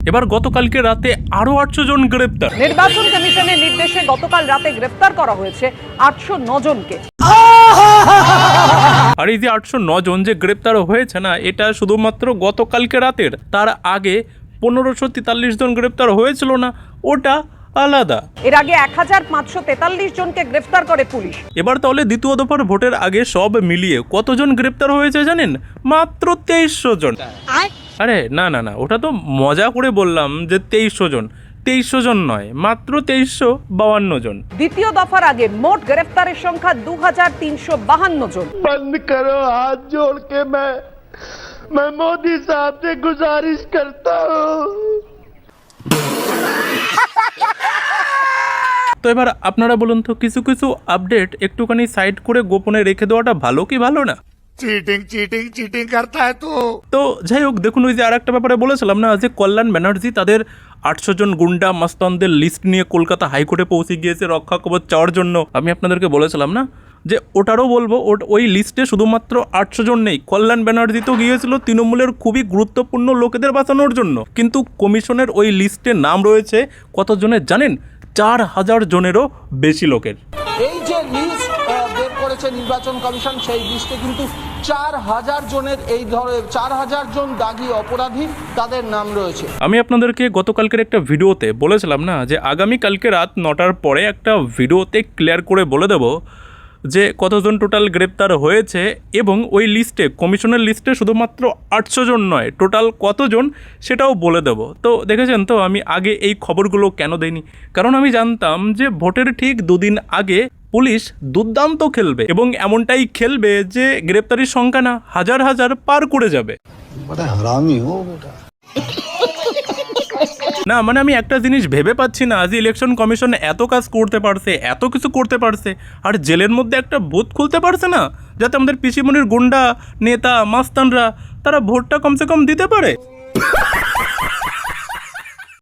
এবার গতকালকে রাতে আরো 800 জন গ্রেপ্তার। নির্বাচন কমিশনের নির্দেশে গতকাল রাতে গ্রেফতার করা হয়েছে 809 জনকে। আর এই যে 809 জন যে গ্রেপ্তার হয়েছে না, এটা শুধুমাত্র গতকালকে রাতের। তার আগে 1543 জন গ্রেপ্তার হয়েছিল না, ওটা আলাদা। এর আগে 1543 জনকে গ্রেফতার করে পুলিশ। এবার তাহলে দ্বিতীয় দফার ভোটের আগে সব মিলিয়ে কতজন গ্রেপ্তার হয়েছে জানেন? মাত্র 2300 জন। আরে না না না, ওটা তো মজা করে বললাম যে 2300 জন। 2300 জন নয়, মাত্র 2352 জন। দ্বিতীয় দফার আগে মোট গ্রেফতারের সংখ্যা 2352 জন। बंद करो, हाथ जोड़ के मैं मोदी साहब से गुजारिश करता हूँ। তো এবার আপনারা বলুন তো, কিছু কিছু আপডেট একটুখানি সাইড করে গোপনে রেখে দেওয়াটা ভালো কি ভালো না? चीटिंग चीटिंग चीटिंग करता है तू। তো যাই হোক, দেখুন ওই যে আর একটা ব্যাপারে বলেছিলাম না, যে কল্যাণ ব্যানার্জি তাদের 800 জন গুন্ডা মাস্তানদের লিস্ট নিয়ে কলকাতা হাইকোর্টে পৌঁছে গিয়েছে রক্ষা কবচ চাওয়ার জন্য। আমি আপনাদেরকে বলেছিলাম না যে ওটারও বলবো, ওই লিস্টে শুধুমাত্র 800 জন নেই, কল্যাণ ব্যানার্জি তো গিয়েছিল তৃণমূলের খুবই গুরুত্বপূর্ণ লোকেদের বাঁচানোর জন্য। কিন্তু কমিশনের ওই লিস্টে নাম রয়েছে কতজনের জানেন? 4000 জনেরও বেশি লোকের। এই যে লিস্ট বের করেছে নির্বাচন কমিশন, সেই লিস্টে কিন্তু 4000 জনের এই ধরনের 4000 জন দাগী অপরাধী তাদের নাম রয়েছে। আমি আপনাদেরকে গতকালকের একটা ভিডিওতে বলেছিলাম না যে আগামীকালকে রাত 9টার পরে একটা ভিডিওতে ক্লিয়ার করে বলে দেব যে কতজন টোটাল গ্রেপ্তার হয়েছে, এবং ওই লিস্টে কমিশনের লিস্টে শুধুমাত্র 800 জন নয়, টোটাল কতজন সেটাও বলে দেব। তো দেখেছেন তো আমি আগে এই খবরগুলো কেন দেইনি? কারণ আমি জানতাম যে ভোটের ঠিক দুদিন আগে পুলিশ দুর্দান্ত খেলবে, এবং এমনটাই খেলবে যে গ্রেপ্তারির সংখ্যা না হাজার হাজার পার করে যাবে। बड़ा हरामी हो बेटा। না মানে আমি একটা জিনিস ভেবে পাচ্ছি না, আজ ইলেকশন কমিশন এত কাজ করতে পারছে, এত কিছু করতে পারছে, আর জেলের মধ্যে একটা বুথ খুলতে পারছে না, যাতে আমাদের পিসিমনির গুন্ডা নেতা মাস্তানরা তারা ভোটটা কমসে কম দিতে পারে।